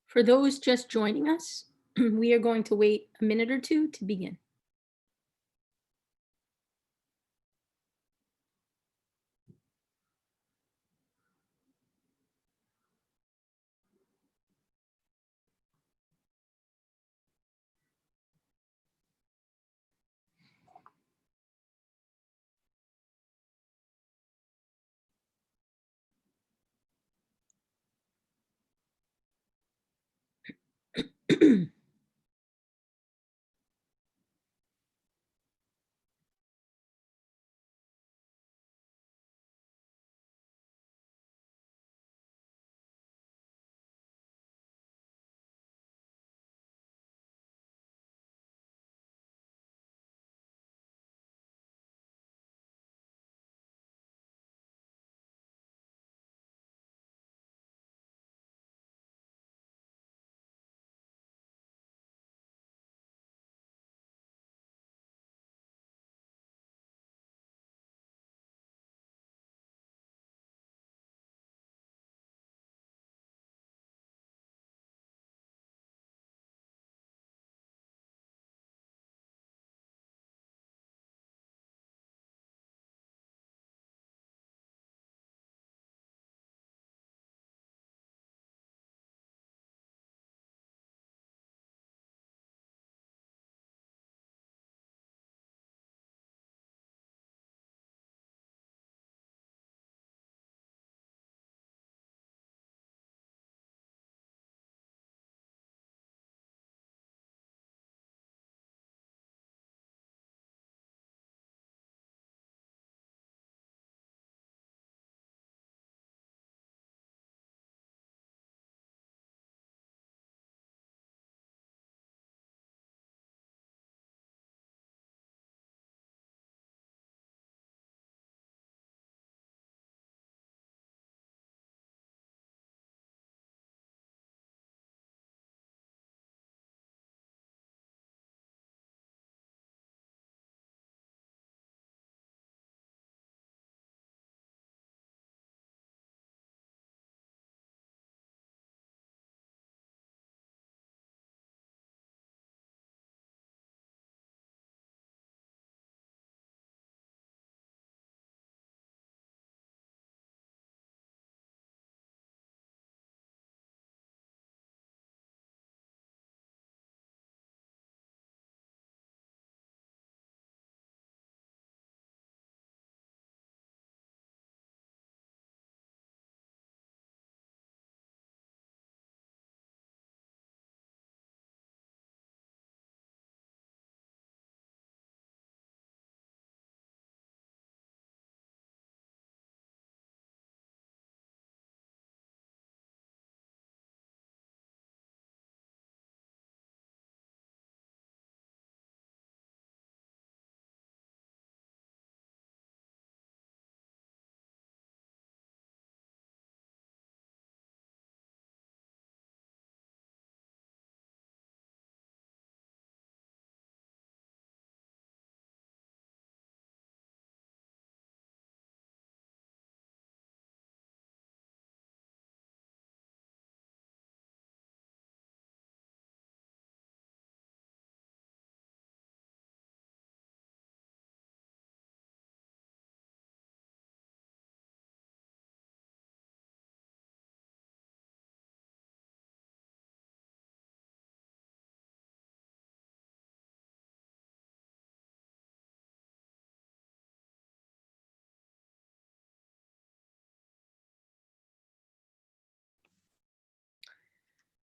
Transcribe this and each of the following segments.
For those just joining us, we are going to wait a minute or two to begin.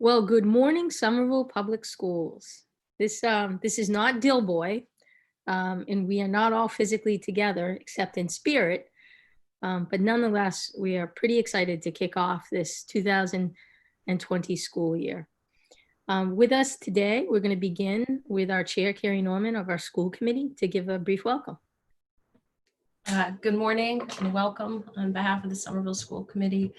Well, good morning, Somerville Public Schools. This is not Dillboy, and we are not all physically together except in spirit. But nonetheless, we are pretty excited to kick off this 2020 school year. With us today, we're going to begin with our chair, Carrie Norman, of our school committee, to give a brief welcome. Good morning and welcome on behalf of the Somerville School Committee.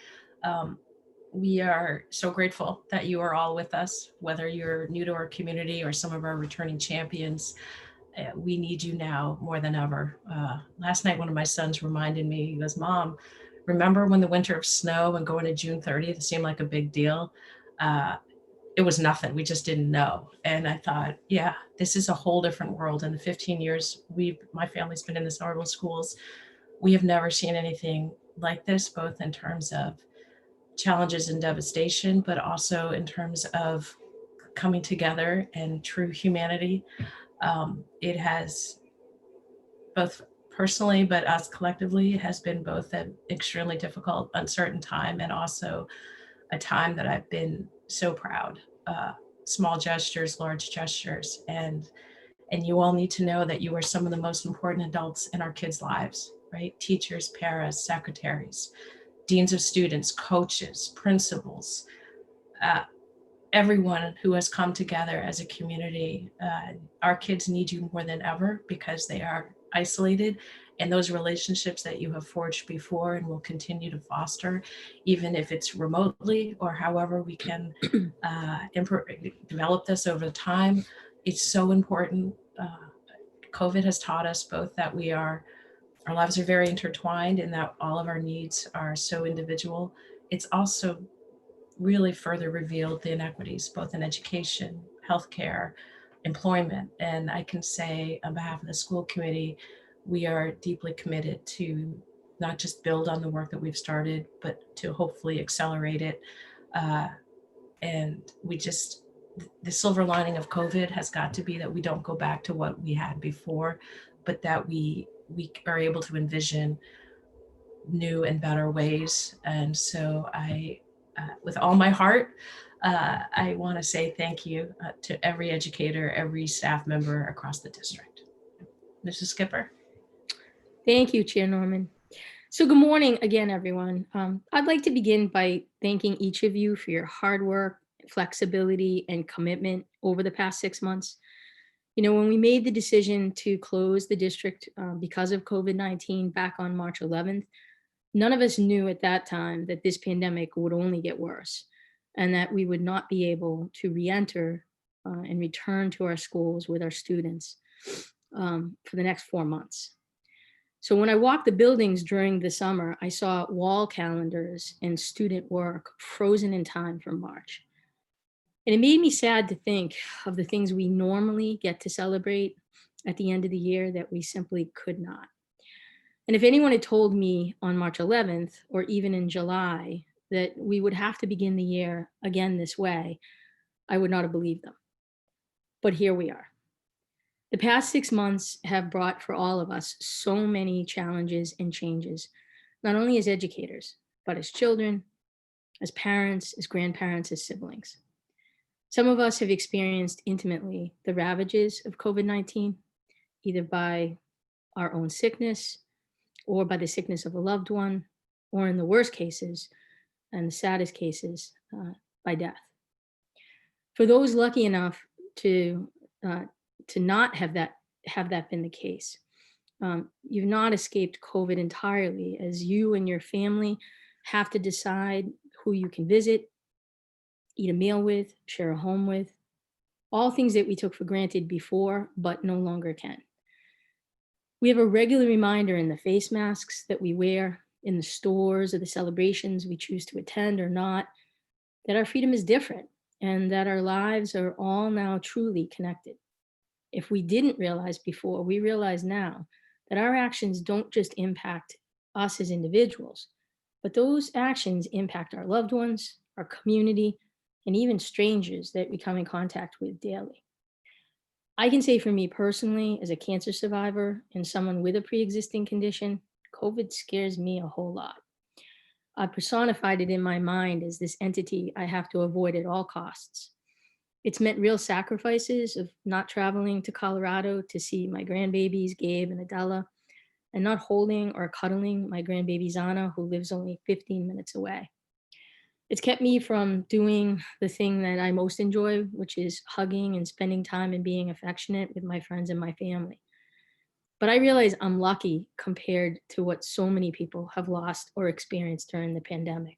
We are so grateful that you are all with us, whether you're new to our community or some of our returning champions. We need you now more than ever. Last night, one of my sons reminded me, he goes, "Mom, remember when the winter of snow and going to June 30th seemed like a big deal? It was nothing. We just didn't know." And I thought, yeah, this is a whole different world. In the 15 years my family's been in the Somerville schools, we have never seen anything like this, both in terms of challenges and devastation, but also in terms of coming together and true humanity. It has both personally, but us collectively, it has been both an extremely difficult, uncertain time and also a time that I've been so proud. Small gestures, large gestures, and you all need to know that you are some of the most important adults in our kids' lives, right? Teachers, paras, secretaries, deans of students, coaches, principals, everyone who has come together as a community. Our kids need you more than ever because they are isolated, and those relationships that you have forged before and will continue to foster, even if it's remotely or however we can develop this over time, it's so important. COVID has taught us both that our lives are very intertwined and that all of our needs are so individual. It's also really further revealed the inequities, both in education, healthcare, employment. And I can say on behalf of the school committee, we are deeply committed to not just build on the work that we've started, but to hopefully accelerate it. And the silver lining of COVID has got to be that we don't go back to what we had before, but that we are able to envision new and better ways. And so with all my heart, I want to say thank you to every educator, every staff member across the district. Mrs. Skipper. Thank you, Chair Norman. So good morning again, everyone. I'd like to begin by thanking each of you for your hard work, flexibility, and commitment over the past 6 months. You know, when we made the decision to close the district because of COVID-19 back on March 11th, none of us knew at that time that this pandemic would only get worse and that we would not be able to re-enter and return to our schools with our students for the next 4 months. So when I walked the buildings during the summer, I saw wall calendars and student work frozen in time from March. And it made me sad to think of the things we normally get to celebrate at the end of the year that we simply could not. And if anyone had told me on March 11th, or even in July, that we would have to begin the year again this way, I would not have believed them. But here we are. The past 6 months have brought for all of us so many challenges and changes, not only as educators, but as children, as parents, as grandparents, as siblings. Some of us have experienced intimately the ravages of COVID-19, either by our own sickness or by the sickness of a loved one, or in the worst cases and the saddest cases, by death. For those lucky enough to not have that been the case, you've not escaped COVID entirely, as you and your family have to decide who you can visit, eat a meal with, share a home with, all things that we took for granted before, but no longer can. We have a regular reminder in the face masks that we wear, in the stores or the celebrations we choose to attend or not, that our freedom is different and that our lives are all now truly connected. If we didn't realize before, we realize now that our actions don't just impact us as individuals, but those actions impact our loved ones, our community, and even strangers that we come in contact with daily. I can say for me personally, as a cancer survivor and someone with a pre-existing condition, COVID scares me a whole lot. I personified it in my mind as this entity I have to avoid at all costs. It's meant real sacrifices of not traveling to Colorado to see my grandbabies, Gabe and Adela, and not holding or cuddling my grandbaby Zana, who lives only 15 minutes away. It's kept me from doing the thing that I most enjoy, which is hugging and spending time and being affectionate with my friends and my family. But I realize I'm lucky compared to what so many people have lost or experienced during the pandemic.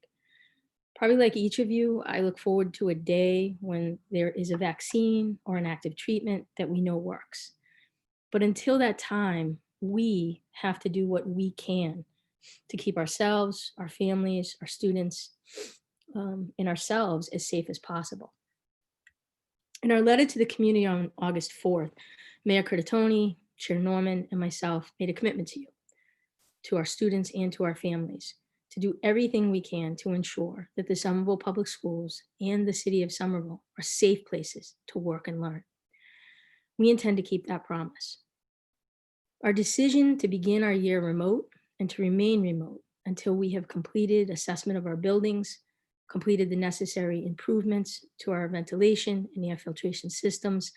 Probably like each of you, I look forward to a day when there is a vaccine or an active treatment that we know works. But until that time, we have to do what we can to keep ourselves, our families, our students, and ourselves as safe as possible. In our letter to the community on August 4th, Mayor Curtatone, Chair Norman, and myself made a commitment to you, to our students, and to our families to do everything we can to ensure that the Somerville Public Schools and the city of Somerville are safe places to work and learn. We intend to keep that promise. Our decision to begin our year remote and to remain remote until we have completed assessment of our buildings, completed the necessary improvements to our ventilation and air filtration systems,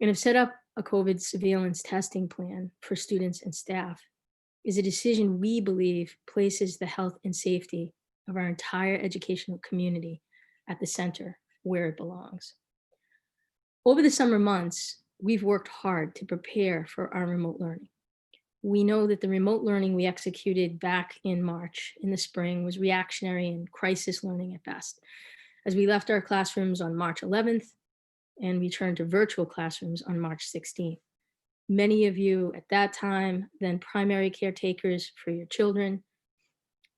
and have set up a COVID surveillance testing plan for students and staff is a decision we believe places the health and safety of our entire educational community at the center where it belongs. Over the summer months, we've worked hard to prepare for our remote learning. We know that the remote learning we executed back in March in the spring was reactionary and crisis learning at best, as we left our classrooms on March 11th and returned to virtual classrooms on March 16th. Many of you at that time, then primary caretakers for your children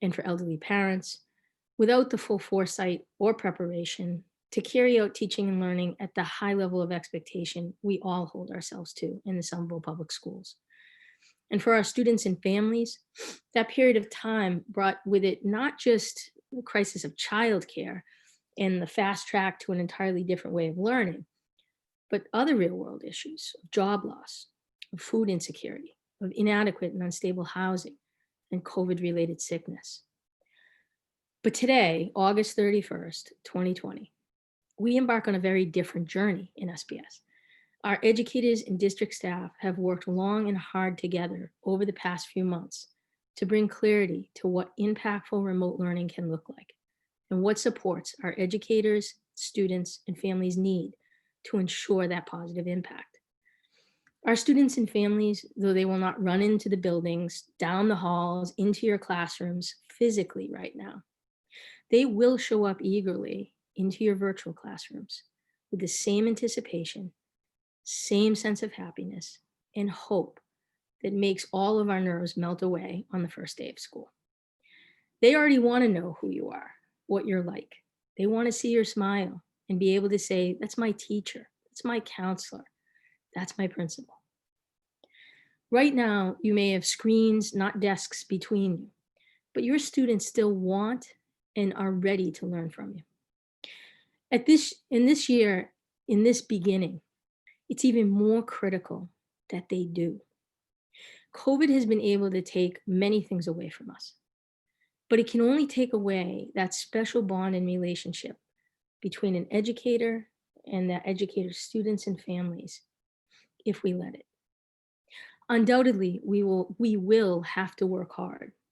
and for elderly parents, without the full foresight or preparation to carry out teaching and learning at the high level of expectation we all hold ourselves to in the Somerville Public Schools. And for our students and families, that period of time brought with it not just the crisis of childcare and the fast track to an entirely different way of learning, but other real world issues of job loss, of food insecurity, of inadequate and unstable housing, and COVID related sickness. But today, August 31st, 2020, we embark on a very different journey in SPS. Our educators and district staff have worked long and hard together over the past few months to bring clarity to what impactful remote learning can look like and what supports our educators, students, and families need to ensure that positive impact. Our students and families, though they will not run into the buildings, down the halls, into your classrooms physically right now, they will show up eagerly into your virtual classrooms with the same anticipation, same sense of happiness, and hope that makes all of our nerves melt away on the first day of school. They already want to know who you are, what you're like. They want to see your smile and be able to say, that's my teacher, that's my counselor, that's my principal. Right now, you may have screens, not desks between you, but your students still want and are ready to learn from you. In this year, in this beginning, it's even more critical that they do. COVID has been able to take many things away from us, but it can only take away that special bond and relationship between an educator and that educator's students and families if we let it. Undoubtedly, we will have to work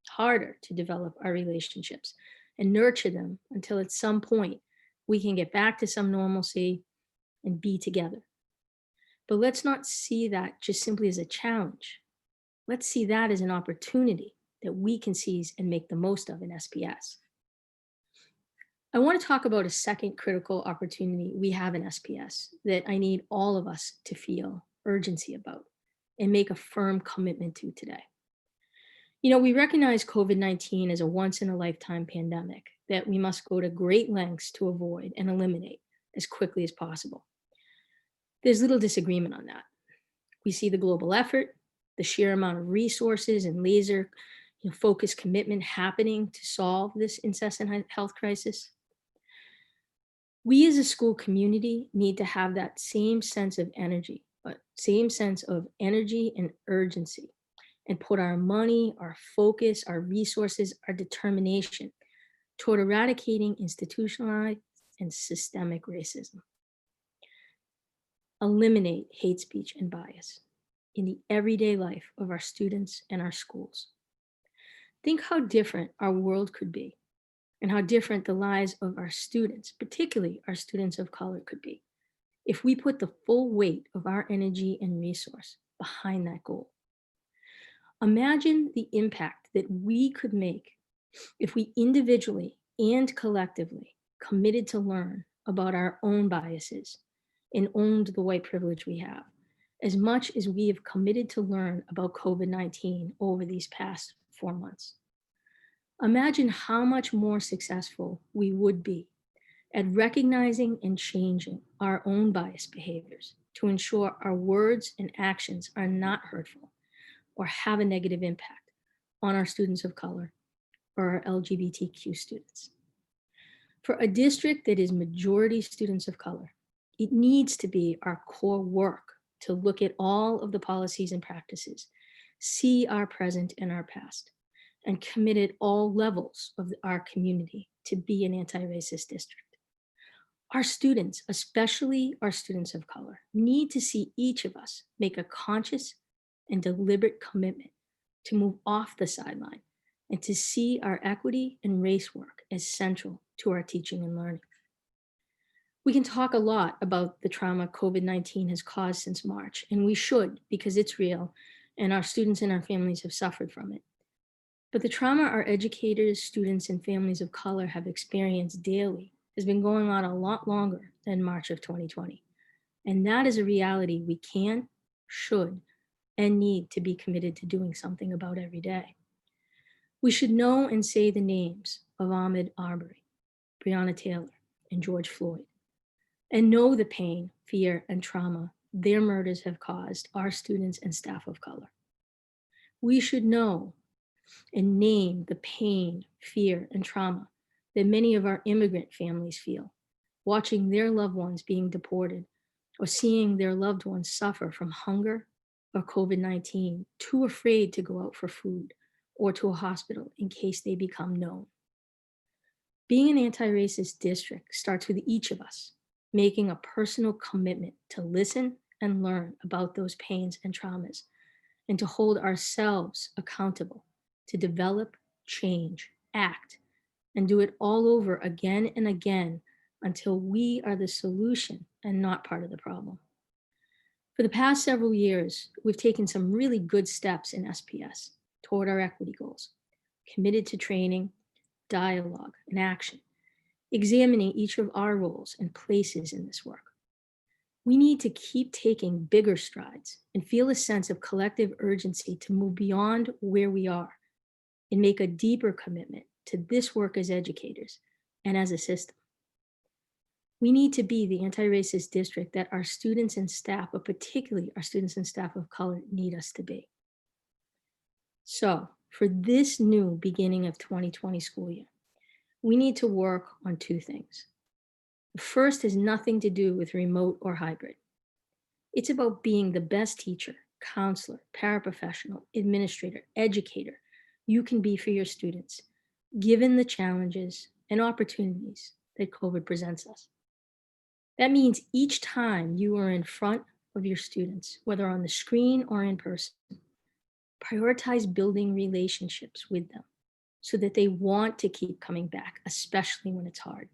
harder to develop our relationships and nurture them until at some point we can get back to some normalcy and be together. But let's not see that just simply as a challenge. Let's see that as an opportunity that we can seize and make the most of in SPS. I want to talk about a second critical opportunity we have in SPS that I need all of us to feel urgency about and make a firm commitment to today. You know, we recognize COVID-19 as a once in a lifetime pandemic that we must go to great lengths to avoid and eliminate as quickly as possible. There's little disagreement on that. We see the global effort, the sheer amount of resources and laser focused commitment happening to solve this incessant health crisis. We as a school community need to have that same sense of energy and urgency and put our money, our focus, our resources, our determination toward eradicating institutionalized and systemic racism. Eliminate hate speech and bias in the everyday life of our students and our schools. Think how different our world could be and how different the lives of our students, particularly our students of color, could be if we put the full weight of our energy and resource behind that goal. Imagine the impact that we could make if we individually and collectively committed to learn about our own biases and owned the white privilege we have, as much as we have committed to learn about COVID-19 over these past 4 months. Imagine how much more successful we would be at recognizing and changing our own biased behaviors to ensure our words and actions are not hurtful or have a negative impact on our students of color or our LGBTQ students. For a district that is majority students of color, it needs to be our core work to look at all of the policies and practices, see our present and our past, and commit at all levels of our community to be an anti-racist district. Our students, especially our students of color, need to see each of us make a conscious and deliberate commitment to move off the sideline and to see our equity and race work as central to our teaching and learning. We can talk a lot about the trauma COVID-19 has caused since March, and we should because it's real and our students and our families have suffered from it. But the trauma our educators, students, and families of color have experienced daily has been going on a lot longer than March of 2020. And that is a reality we can, should, and need to be committed to doing something about every day. We should know and say the names of Ahmaud Arbery, Breonna Taylor, and George Floyd, and know the pain, fear, and trauma their murders have caused our students and staff of color. We should know and name the pain, fear, and trauma that many of our immigrant families feel, watching their loved ones being deported or seeing their loved ones suffer from hunger or COVID-19, too afraid to go out for food or to a hospital in case they become known. Being an anti-racist district starts with each of us making a personal commitment to listen and learn about those pains and traumas and to hold ourselves accountable to develop, change, act, and do it all over again and again until we are the solution and not part of the problem. For the past several years, we've taken some really good steps in SPS toward our equity goals, committed to training, dialogue, and action, examining each of our roles and places in this work. We need to keep taking bigger strides and feel a sense of collective urgency to move beyond where we are and make a deeper commitment to this work as educators and as a system. We need to be the anti-racist district that our students and staff, but particularly our students and staff of color, need us to be. So for this new beginning of 2020 school year, we need to work on two things. The first has nothing to do with remote or hybrid. It's about being the best teacher, counselor, paraprofessional, administrator, educator you can be for your students, given the challenges and opportunities that COVID presents us. That means each time you are in front of your students, whether on the screen or in person, prioritize building relationships with them so that they want to keep coming back, especially when it's hard.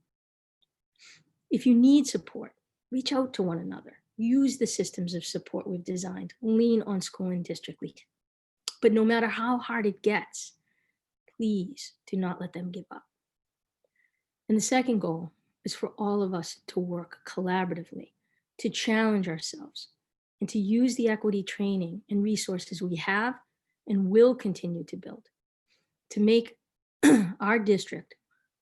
If you need support, reach out to one another. Use the systems of support we've designed. Lean on school and district lead. But no matter how hard it gets, please do not let them give up. And the second goal is for all of us to work collaboratively, to challenge ourselves, and to use the equity training and resources we have and will continue to build to make our district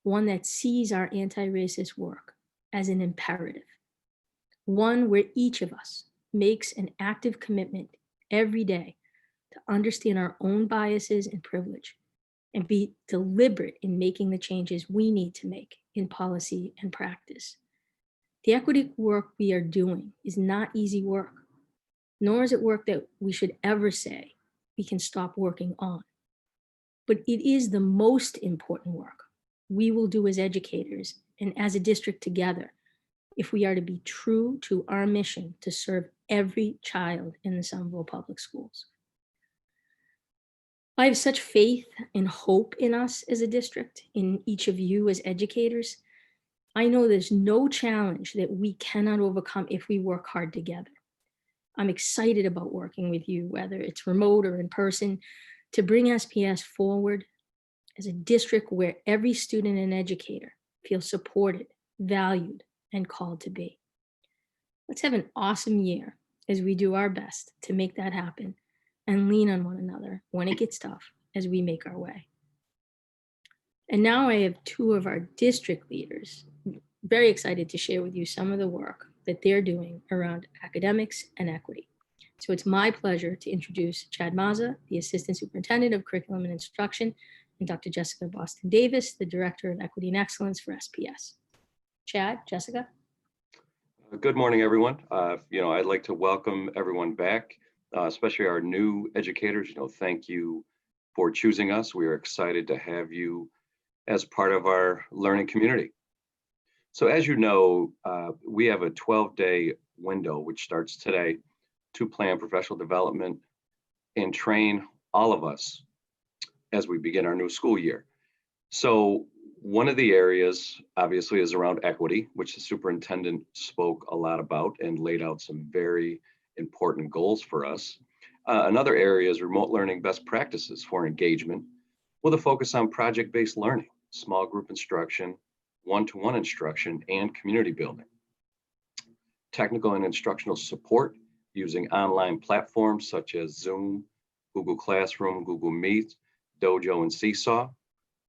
one that sees our anti-racist work as an imperative, one where each of us makes an active commitment every day to understand our own biases and privilege and be deliberate in making the changes we need to make in policy and practice. The equity work we are doing is not easy work, nor is it work that we should ever say we can stop working on. But it is the most important work we will do as educators and as a district together if we are to be true to our mission to serve every child in the Somerville Public Schools. I have such faith and hope in us as a district, in each of you as educators. I know there's no challenge that we cannot overcome if we work hard together. I'm excited about working with you, whether it's remote or in person, to bring SPS forward as a district where every student and educator feels supported, valued, and called to be. Let's have an awesome year as we do our best to make that happen and lean on one another when it gets tough as we make our way. And now I have two of our district leaders, very excited to share with you some of the work that they're doing around academics and equity. So it's my pleasure to introduce Chad Mazza, the Assistant Superintendent of Curriculum and Instruction, and Dr. Jessica Boston Davis, the Director of Equity and Excellence for SPS. Chad, Jessica. Good morning, everyone. I'd like to welcome everyone back, especially our new educators. Thank you for choosing us. We are excited to have you as part of our learning community. So as you know, we have a 12-day window, which starts today, to plan professional development and train all of us as we begin our new school year. So one of the areas, obviously, is around equity, which the superintendent spoke a lot about and laid out some very important goals for us. Another area is remote learning best practices for engagement, with a focus on project-based learning, small group instruction, one-to-one instruction, and community building. Technical and instructional support using online platforms such as Zoom, Google Classroom, Google Meet, Dojo, and Seesaw.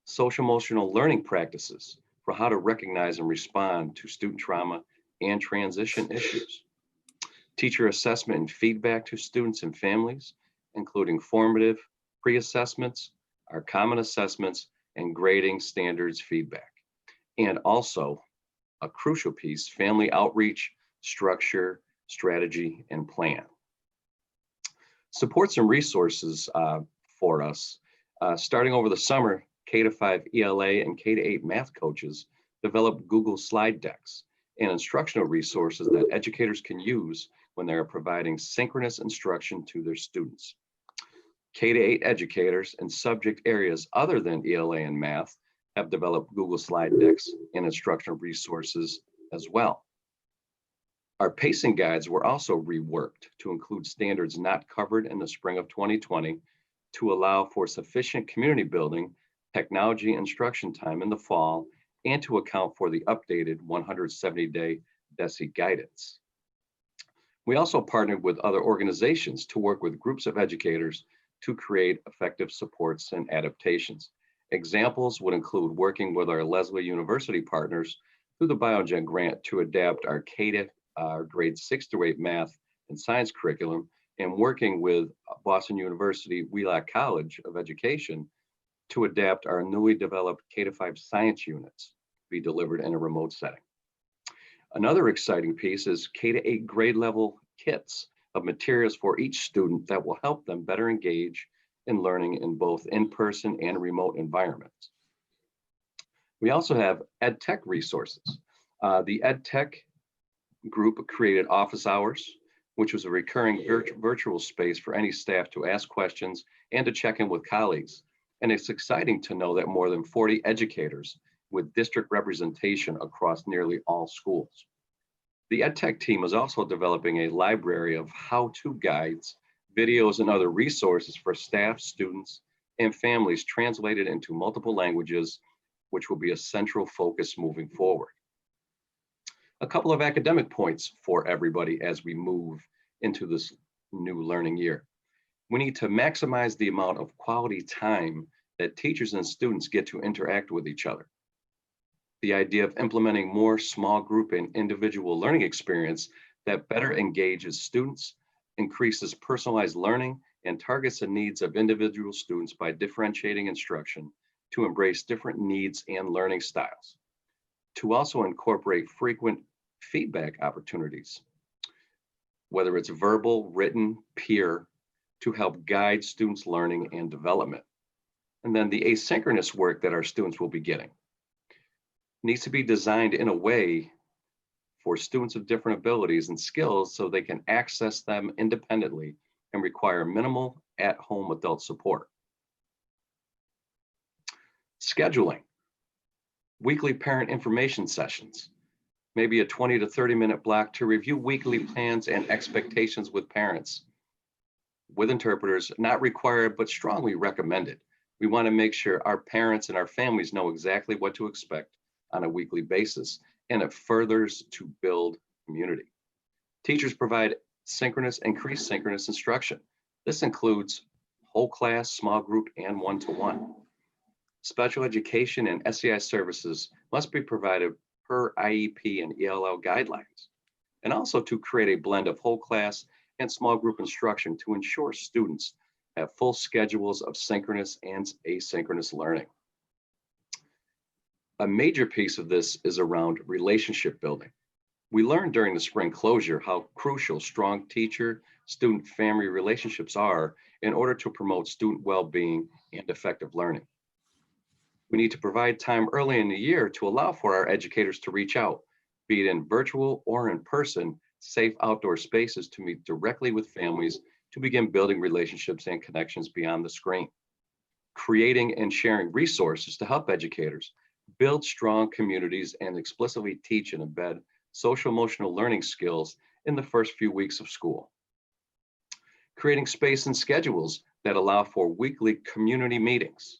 Social emotional learning practices for how to recognize and respond to student trauma and transition issues. Teacher assessment and feedback to students and families, including formative, pre-assessments, our common assessments, and grading standards feedback. And also a crucial piece, family outreach, structure, strategy, and plan. Supports and resources for us. Starting over the summer, K-5 ELA and K-8 math coaches developed Google slide decks and instructional resources that educators can use when they are providing synchronous instruction to their students. K-8 educators in subject areas other than ELA and math have developed Google slide decks and instructional resources as well. Our pacing guides were also reworked to include standards not covered in the spring of 2020 to allow for sufficient community building, technology instruction time in the fall, and to account for the updated 170-day DESE guidance. We also partnered with other organizations to work with groups of educators to create effective supports and adaptations. Examples would include working with our Leslie University partners through the BioGen grant to adapt our grades 6 through 8 math and science curriculum, and working with Boston University Wheelock College of Education to adapt our newly developed K-5 science units to be delivered in a remote setting. Another exciting piece is K-8 grade level kits of materials for each student that will help them better engage in learning in both in-person and remote environments. We also have EdTech resources. The EdTech group created office hours, which was a recurring virtual space for any staff to ask questions and to check in with colleagues. And it's exciting to know that more than 40 educators with district representation across nearly all schools. The EdTech team is also developing a library of how-to guides, videos, and other resources for staff, students, and families translated into multiple languages, which will be a central focus moving forward. A couple of academic points for everybody as we move into this new learning year. We need to maximize the amount of quality time that teachers and students get to interact with each other. The idea of implementing more small group and individual learning experience that better engages students, increases personalized learning, and targets the needs of individual students by differentiating instruction to embrace different needs and learning styles. To also incorporate frequent feedback opportunities, whether it's verbal, written, peer, to help guide students' learning and development. And then the asynchronous work that our students will be getting needs to be designed in a way for students of different abilities and skills so they can access them independently and require minimal at-home adult support. Scheduling, weekly parent information sessions, maybe a 20 to 30-minute block to review weekly plans and expectations with parents, with interpreters, not required, but strongly recommended. We want to make sure our parents and our families know exactly what to expect on a weekly basis, and it furthers to build community. Teachers provide synchronous, increased synchronous instruction. This includes whole class, small group, and one-to-one. Special education and SEI services must be provided per IEP and ELL guidelines, and also to create a blend of whole class and small group instruction to ensure students have full schedules of synchronous and asynchronous learning. A major piece of this is around relationship building. We learned during the spring closure how crucial strong teacher-student family relationships are in order to promote student well-being and effective learning. We need to provide time early in the year to allow for our educators to reach out, be it in virtual or in person, safe outdoor spaces to meet directly with families to begin building relationships and connections beyond the screen. Creating and sharing resources to help educators build strong communities and explicitly teach and embed social emotional learning skills in the first few weeks of school. Creating space and schedules that allow for weekly community meetings.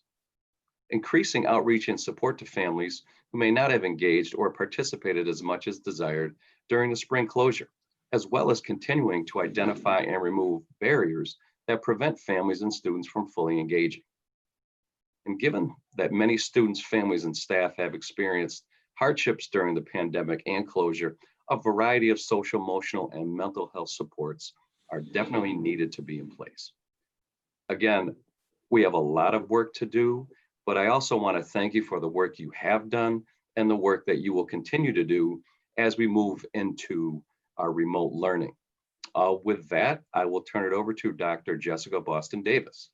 Increasing outreach and support to families who may not have engaged or participated as much as desired during the spring closure, as well as continuing to identify and remove barriers that prevent families and students from fully engaging. And given that many students, families, and staff have experienced hardships during the pandemic and closure, a variety of social, emotional, and mental health supports are definitely needed to be in place. Again, we have a lot of work to do, but I also want to thank you for the work you have done and the work that you will continue to do as we move into our remote learning. With that, I will turn it over to Dr. Jessica Boston Davis.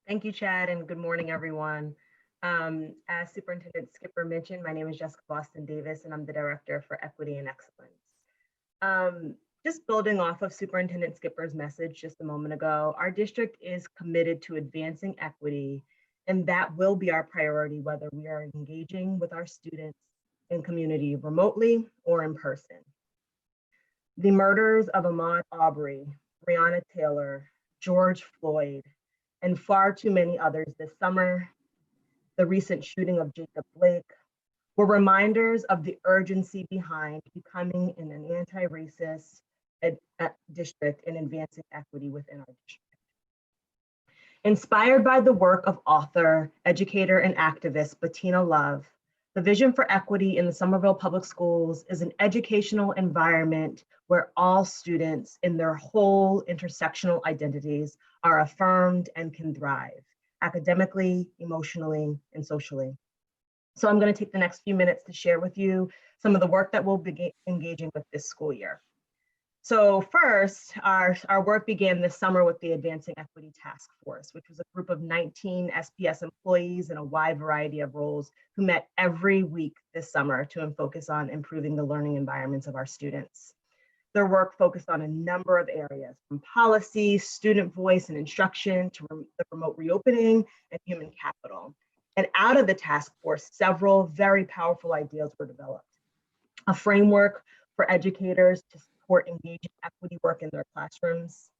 Thank you, Chad, and good morning, everyone. As Superintendent Skipper mentioned, my name is Jessica Boston Davis, and I'm the Director for Equity and Excellence. Just building off of Superintendent Skipper's message just a moment ago, our district is committed to advancing equity, and that will be our priority, whether we are engaging with our students and community remotely or in person. The murders of Ahmaud Arbery, Breonna Taylor, George Floyd, and far too many others this summer, the recent shooting of Jacob Blake, were reminders of the urgency behind becoming an anti-racist district and advancing equity within our district. Inspired by the work of author, educator, and activist Bettina Love, the vision for equity in the Somerville Public Schools is an educational environment where all students in their whole intersectional identities are affirmed and can thrive academically, emotionally, and socially. So I'm going to take the next few minutes to share with you some of the work that we'll begin engaging with this school year. So first, our work began this summer with the Advancing Equity Task Force, which was a group of 19 SPS employees in a wide variety of roles who met every week this summer to focus on improving the learning environments of our students. Their work focused on a number of areas, from policy, student voice and instruction, to the remote reopening and human capital. And out of the task force, several very powerful ideas were developed. A framework for educators to support engaging equity work in their classrooms,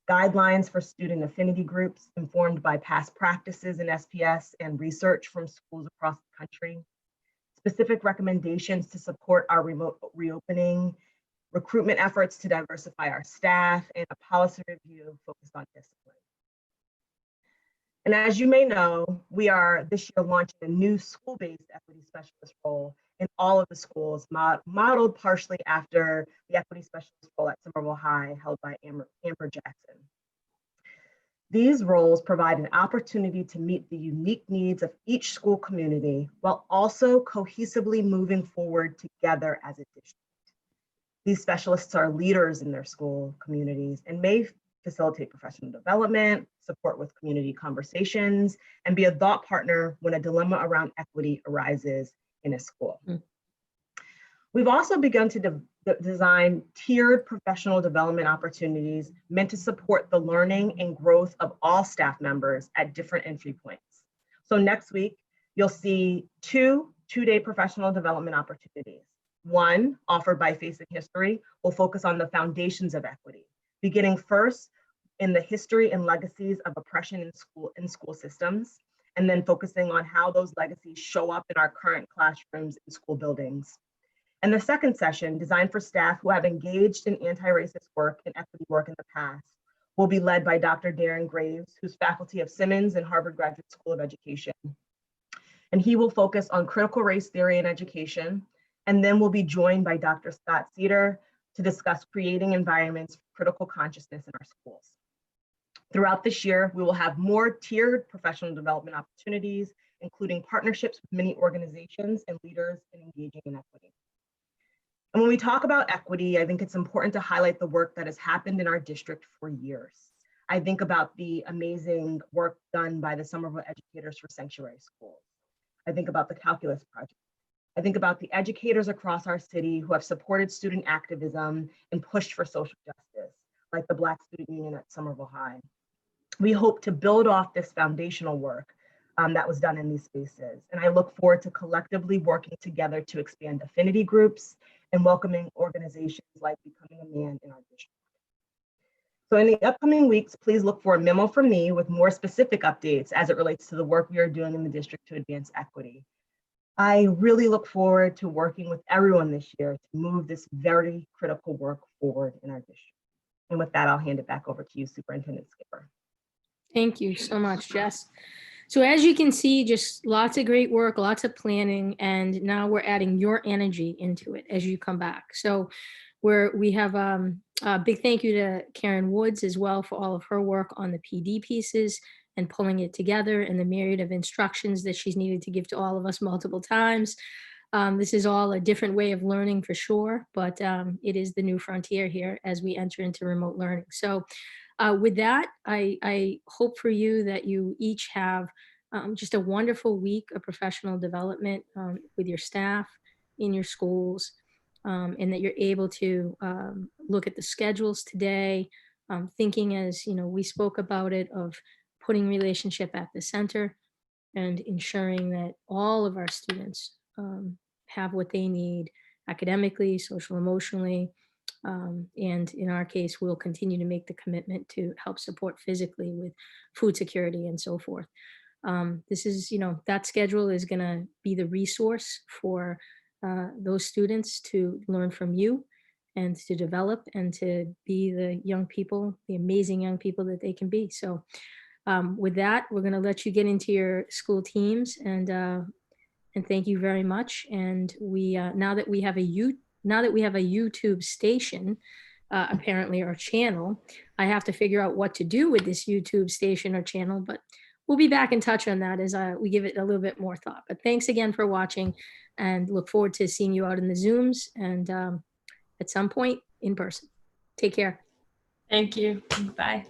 guidelines for student affinity groups informed by past practices in SPS and research from schools across the country, specific recommendations to support our remote reopening, recruitment efforts to diversify our staff, and a policy review focused on discipline. And as you may know, we are this year launching a new school-based equity specialist role in all of the schools, modeled partially after the equity specialist role at Somerville High held by Amber Jackson. These roles provide an opportunity to meet the unique needs of each school community while also cohesively moving forward together as a district. These specialists are leaders in their school communities and may facilitate professional development, support with community conversations, and be a thought partner when a dilemma around equity arises in a school. We've also begun to design tiered professional development opportunities meant to support the learning and growth of all staff members at different entry points. So next week, you'll see two-day professional development opportunities. One, offered by Facing History, will focus on the foundations of equity, beginning first in the history and legacies of oppression in school systems, and then focusing on how those legacies show up in our current classrooms and school buildings. And the second session, designed for staff who have engaged in anti-racist work and equity work in the past, will be led by Dr. Darren Graves, who's faculty of Simmons and Harvard Graduate School of Education. And he will focus on critical race theory in education, and then will be joined by Dr. Scott Cedar to discuss creating environments for critical consciousness in our schools. Throughout this year, we will have more tiered professional development opportunities, including partnerships with many organizations and leaders in engaging in equity. And when we talk about equity, I think it's important to highlight the work that has happened in our district for years. I think about the amazing work done by the Somerville Educators for Sanctuary Schools. I think about the Calculus Project. I think about the educators across our city who have supported student activism and pushed for social justice, like the Black Student Union at Somerville High. We hope to build off this foundational work that was done in these spaces. And I look forward to collectively working together to expand affinity groups and welcoming organizations like Becoming a Man in our district. So in the upcoming weeks, please look for a memo from me with more specific updates as it relates to the work we are doing in the district to advance equity. I really look forward to working with everyone this year to move this very critical work forward in our district. And with that, I'll hand it back over to you, Superintendent Skipper. Thank you so much, Jess. So as you can see, just lots of great work, lots of planning, and now we're adding your energy into it as you come back. So we have a big thank you to Karen Woods as well for all of her work on the PD pieces and pulling it together and the myriad of instructions that she's needed to give to all of us multiple times. This is all a different way of learning for sure, but it is the new frontier here as we enter into remote learning. So with that, I hope for you that you each have just a wonderful week of professional development with your staff in your schools, and that you're able to look at the schedules today, thinking as we spoke about it, of putting relationship at the center and ensuring that all of our students have what they need academically, social, emotionally, and in our case, we'll continue to make the commitment to help support physically with food security and so forth. This is, that schedule is going to be the resource for those students to learn from you and to develop and to be the young people, the amazing young people that they can be. So with that, we're going to let you get into your school teams, and thank you very much. And we now that we have a YouTube station, apparently, our channel, I have to figure out what to do with this YouTube station or channel, but we'll be back in touch on that as we give it a little bit more thought. But thanks again for watching, and look forward to seeing you out in the Zooms and at some point in person. Take care. Thank you. Bye.